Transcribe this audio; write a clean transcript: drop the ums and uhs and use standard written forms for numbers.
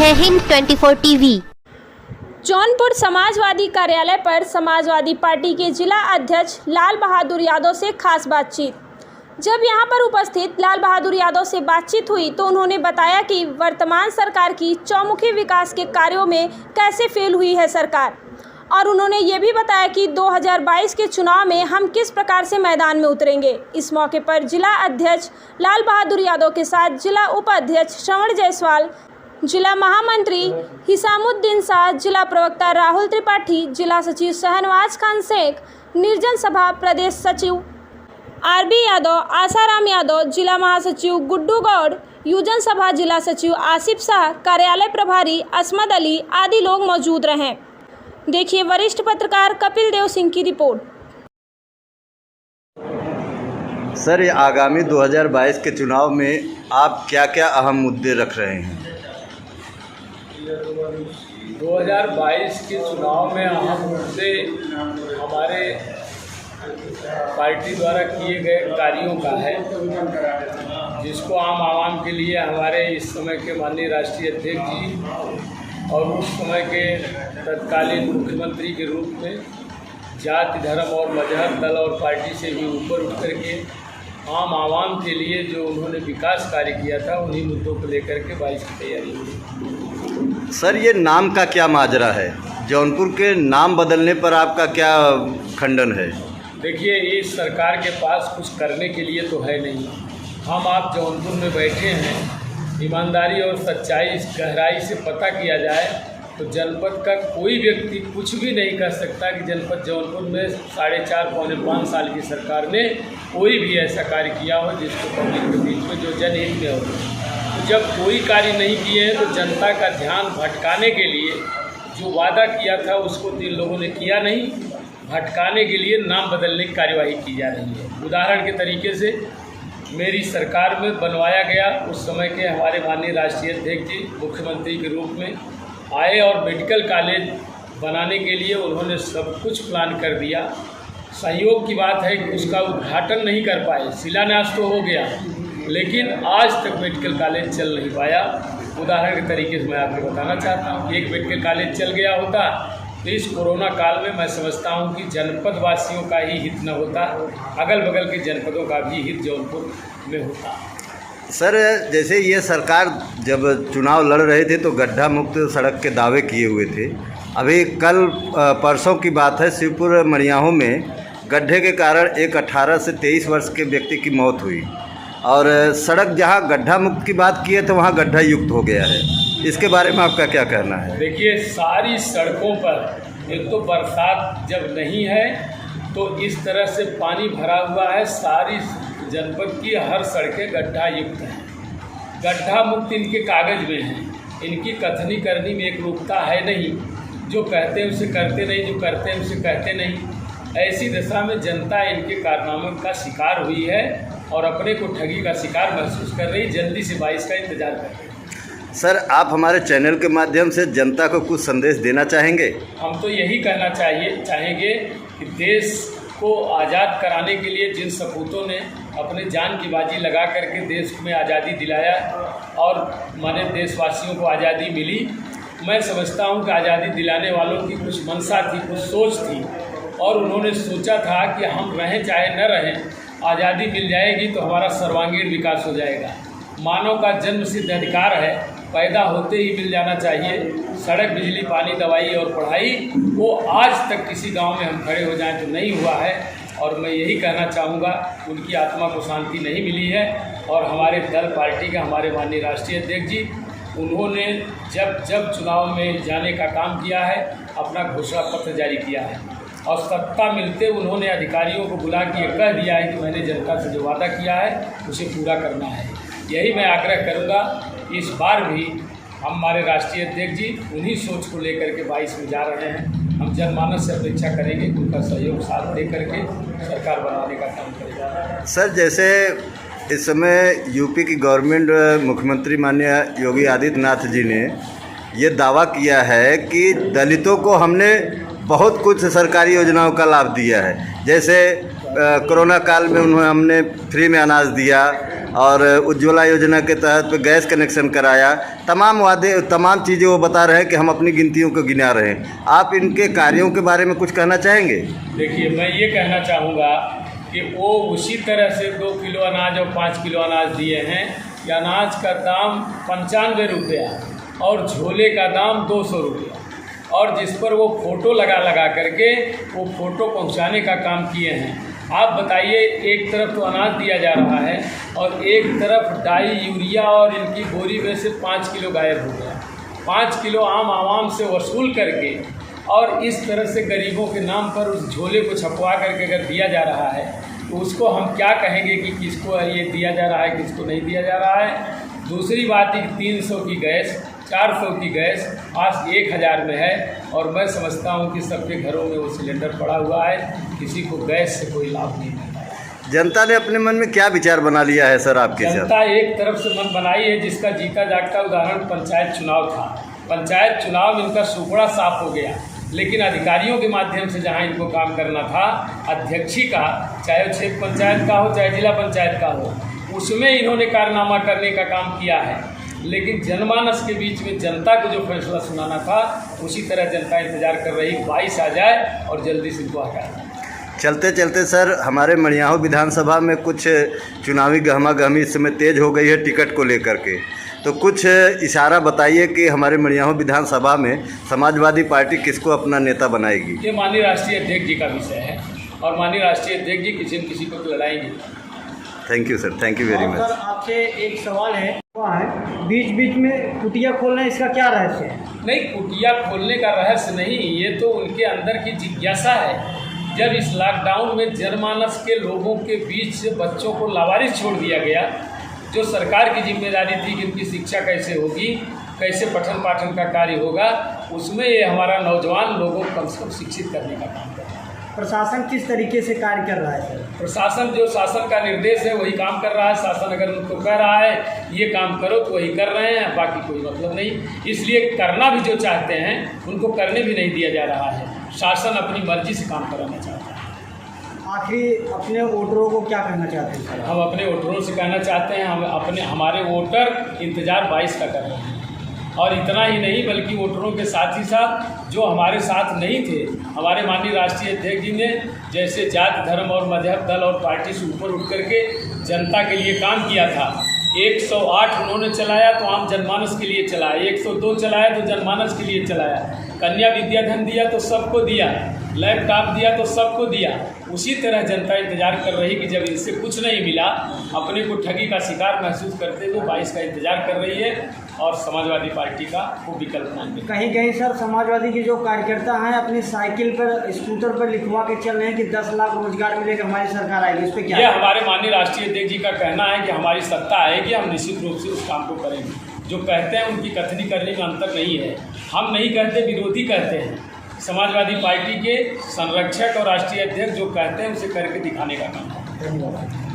जय हिंद 24 टीवी। जौनपुर समाजवादी कार्यालय पर समाजवादी पार्टी के जिला अध्यक्ष लाल बहादुर यादव से खास बातचीत। जब यहां पर उपस्थित लाल बहादुर यादव से बातचीत हुई तो उन्होंने बताया कि वर्तमान सरकार की चौमुखी विकास के कार्यों में कैसे फेल हुई है सरकार, और उन्होंने ये भी बताया कि 2022 के चुनाव में हम किस प्रकार से मैदान में उतरेंगे। इस मौके पर जिला अध्यक्ष लाल बहादुर यादव के साथ जिला उपाध्यक्ष श्रवण जायसवाल, जिला महामंत्री हिसामुद्दीन शाह, जिला प्रवक्ता राहुल त्रिपाठी, जिला सचिव शहनवाज खान शेख, निर्जन सभा प्रदेश सचिव आरबी यादव, आसाराम यादव, जिला महासचिव गुड्डू गौड़, युजन सभा जिला सचिव आसिफ शाह, कार्यालय प्रभारी असमद अली आदि लोग मौजूद रहे। देखिए वरिष्ठ पत्रकार कपिल देव सिंह की रिपोर्ट। सर, ये आगामी 2022 के चुनाव में आप क्या क्या अहम मुद्दे रख रहे हैं? 2022 के चुनाव में अहम मुद्दे हमारे पार्टी द्वारा किए गए कार्यों का है, जिसको आम आवाम के लिए हमारे इस समय के माननीय राष्ट्रीय अध्यक्ष जी और उस समय के तत्कालीन मुख्यमंत्री के रूप में जाति, धर्म और मजहब, दल और पार्टी से भी ऊपर उठ करके आम आवाम के लिए जो उन्होंने विकास कार्य किया था, उन्हीं मुद्दों को लेकर के 22 की तैयारी हुई। सर, ये नाम का क्या माजरा है? जौनपुर के नाम बदलने पर आपका क्या खंडन है? देखिए, इस सरकार के पास कुछ करने के लिए तो है नहीं। हम आप जौनपुर में बैठे हैं, ईमानदारी और सच्चाई गहराई से पता किया जाए तो जनपद का कोई व्यक्ति कुछ भी नहीं कर सकता कि जनपद जौनपुर में 4.5 पौने 5 साल की सरकार ने कोई भी ऐसा कार्य किया हो जिसको पब्लिक के बीच में जो जनहित में हो। तो जब कोई कार्य नहीं किए हैं तो जनता का ध्यान भटकाने के लिए जो वादा किया था उसको तो इन लोगों ने किया नहीं, भटकाने के लिए नाम बदलने की कार्यवाही की जा रही है। उदाहरण के तरीके से मेरी सरकार में बनवाया गया, उस समय के हमारे माननीय राष्ट्रीय अध्यक्ष जी मुख्यमंत्री के रूप में आए और मेडिकल कॉलेज बनाने के लिए उन्होंने सब कुछ प्लान कर दिया। सहयोग की बात है कि उसका उद्घाटन नहीं कर पाए, शिलान्यास तो हो गया लेकिन आज तक मेडिकल कॉलेज चल नहीं पाया। उदाहरण के तरीके से मैं आपको बताना चाहता हूँ, एक मेडिकल कॉलेज चल गया होता तो इस कोरोना काल में मैं समझता हूँ कि जनपद वासियों का ही हित न होता, अगल बगल के जनपदों का भी हित जौनपुर में होता। सर, जैसे ये सरकार जब चुनाव लड़ रहे थे तो गड्ढा मुक्त सड़क के दावे किए हुए थे। अभी कल परसों की बात है, शिवपुर मरियाहों में गड्ढे के कारण एक 18 से 23 वर्ष के व्यक्ति की मौत हुई और सड़क जहां गड्ढा मुक्त की बात की है तो वहां गड्ढा युक्त हो गया है। इसके बारे में आपका क्या कहना है? देखिए, सारी सड़कों पर एक तो बरसात जब नहीं है तो इस तरह से पानी भरा हुआ है, सारी जनपद की हर सड़कें गड्ढा युक्त हैं। गड्ढा मुक्त इनके कागज़ में हैं, इनकी कथनी करनी में एक रूपता है नहीं। जो कहते हैं उसे करते नहीं, जो करते हैं उसे कहते नहीं। ऐसी दशा में जनता इनके कारनामों का शिकार हुई है और अपने को ठगी का शिकार महसूस कर रही। जल्दी से 22 का इंतजार कर रही है। सर, आप हमारे चैनल के माध्यम से जनता को कुछ संदेश देना चाहेंगे? हम तो यही कहना चाहेंगे कि देश को आज़ाद कराने के लिए जिन सपूतों ने अपने जान की बाजी लगा करके देश में आज़ादी दिलाया और माने देशवासियों को आज़ादी मिली, मैं समझता हूं कि आज़ादी दिलाने वालों की कुछ मंशा थी, कुछ सोच थी और उन्होंने सोचा था कि हम रहें चाहे न रहें, आज़ादी मिल जाएगी तो हमारा सर्वांगीण विकास हो जाएगा। मानव का जन्म सिद्ध अधिकार है, पैदा होते ही मिल जाना चाहिए। सड़क, बिजली, पानी, दवाई और पढ़ाई वो आज तक किसी गांव में हम खड़े हो जाएं तो नहीं हुआ है और मैं यही कहना चाहूँगा, उनकी आत्मा को शांति नहीं मिली है। और हमारे दल पार्टी के हमारे माननीय राष्ट्रीय अध्यक्ष जी, उन्होंने जब चुनाव में जाने का काम किया है, अपना घोषणा पत्र जारी किया है और सत्ता मिलते उन्होंने अधिकारियों को बुला के ये कह दिया है कि मैंने जनता से जो वादा किया है उसे पूरा करना है। यही मैं आग्रह करूँगा, इस बार भी हमारे राष्ट्रीय अध्यक्ष जी उन्हीं सोच को लेकर के 22 में जा रहे हैं। हम जनमानस से अपेक्षा करेंगे कि उनका सहयोग साथ दे करके सरकार बनाने का काम करेगा। सर, जैसे इस समय यूपी की गवर्नमेंट, मुख्यमंत्री माननीय योगी आदित्यनाथ जी ने ये दावा किया है कि दलितों को हमने बहुत कुछ सरकारी योजनाओं का लाभ दिया है। जैसे कोरोना काल में हमने फ्री में अनाज दिया और उज्ज्वला योजना के तहत गैस कनेक्शन कराया, तमाम चीज़ें वो बता रहे हैं कि हम अपनी गिनतियों को गिना रहे हैं। आप इनके कार्यों के बारे में कुछ कहना चाहेंगे? देखिए, मैं ये कहना चाहूँगा कि वो उसी तरह से 2 किलो अनाज और 5 किलो अनाज दिए हैं कि अनाज का दाम 95 रुपया और झोले का दाम 200 रुपया, और जिस पर वो फ़ोटो लगा करके वो फ़ोटो पहुंचाने का काम किए हैं। आप बताइए, एक तरफ तो अनाज दिया जा रहा है और एक तरफ डाई यूरिया और इनकी बोरी में से 5 किलो गायब हो गया। 5 किलो आवाम से वसूल करके और इस तरह से गरीबों के नाम पर उस झोले को छपवा करके अगर दिया जा रहा है तो उसको हम क्या कहेंगे कि किसको ये दिया जा रहा है, किसको नहीं दिया जा रहा है। दूसरी बात है कि 300 की गैस, 400 की गैस आज 1000 में है, और मैं समझता हूँ कि सबके घरों में वो सिलेंडर पड़ा हुआ है, किसी को गैस से कोई लाभ नहीं मिलता है। जनता ने अपने मन में क्या विचार बना लिया है सर आपके साथ? जनता एक तरफ से मन बनाई है, जिसका जीता जागता उदाहरण पंचायत चुनाव था। पंचायत चुनाव में इनका सुपड़ा साफ हो गया, लेकिन अधिकारियों के माध्यम से जहां इनको काम करना था, अध्यक्षी का, चाहे वो क्षेत्र पंचायत का हो चाहे जिला पंचायत का हो, उसमें इन्होंने कारनामा करने का काम किया है। लेकिन जनमानस के बीच में जनता को जो फैसला सुनाना था, उसी तरह जनता इंतजार कर रही 22 आ जाए और जल्दी से इनको हटा दें। चलते चलते सर, हमारे मड़ियाहू विधानसभा में कुछ चुनावी गहमा-गहमी इस समय तेज हो गई है टिकट को लेकर के, तो कुछ इशारा बताइए कि हमारे मड़ियाहू विधानसभा में समाजवादी पार्टी किसको अपना नेता बनाएगी? ये माननीय राष्ट्रीय अध्यक्ष जी का विषय है और माननीय राष्ट्रीय अध्यक्ष जी किसी न किसी को तो लड़ाएंगे। Thank you sir, thank you very much. Sir, आपसे एक सवाल है, बीच बीच में कुटिया खोलना, इसका क्या रहस्य है? नहीं, कुटिया खोलने का रहस्य नहीं, ये तो उनके अंदर की जिज्ञासा है। जब इस लॉकडाउन में जनमानस के लोगों के बीच से बच्चों को लावारिस छोड़ दिया गया, जो सरकार की जिम्मेदारी थी कि उनकी शिक्षा कैसे होगी, कैसे पठन पाठन का कार्य होगा, उसमें ये हमारा नौजवान लोगों को कम से कम शिक्षित करने का काम कर रहा है। प्रशासन किस तरीके से कार्य कर रहा है सर? प्रशासन जो शासन का निर्देश है वही काम कर रहा है। शासन अगर उनको कह रहा है ये काम करो तो वही कर रहे हैं, बाकी कोई मतलब नहीं। इसलिए करना भी जो चाहते हैं उनको करने भी नहीं दिया जा रहा है। शासन अपनी मर्जी से काम कराना चाहता है। आखिरी अपने वोटरों को क्या कहना चाहते हैं सर? हम अपने वोटरों से कहना चाहते हैं, हमारे वोटर इंतज़ार 22 का कर रहे हैं, और इतना ही नहीं बल्कि वोटरों के साथ ही साथ जो हमारे साथ नहीं थे, हमारे माननीय राष्ट्रीय अध्यक्ष जी ने जैसे जाति धर्म और मजहब दल और पार्टी से ऊपर उठ करके जनता के लिए काम किया था। 108 उन्होंने चलाया तो आम जनमानस के लिए चलाया, 102 चलाया तो जनमानस के लिए चलाया, कन्या विद्याधन दिया तो सबको दिया, लैपटॉप दिया तो सबको दिया। उसी तरह जनता इंतजार कर रही कि जब इनसे कुछ नहीं मिला, अपने को ठगी का शिकार महसूस करते हुए 22 का इंतजार कर रही है और समाजवादी पार्टी का वो विकल्प मांगे। कहीं कहीं सर समाजवादी के जो कार्यकर्ता हैं अपनी साइकिल पर, स्कूटर पर लिखवा के चल रहे हैं कि 10 लाख रोजगार मिलेगा, हमारी सरकार आएगी, इस पर क्या? ये हमारे माननीय राष्ट्रीय अध्यक्ष जी का कहना है कि हमारी सत्ता आएगी, हम निश्चित रूप से उस काम को करेंगे। जो कहते हैं उनकी कथनी करने में अंतर नहीं है। हम नहीं कहते, विरोधी कहते हैं। समाजवादी पार्टी के संरक्षक और राष्ट्रीय अध्यक्ष जो कहते हैं उसे करके दिखाने का काम है। धन्यवाद।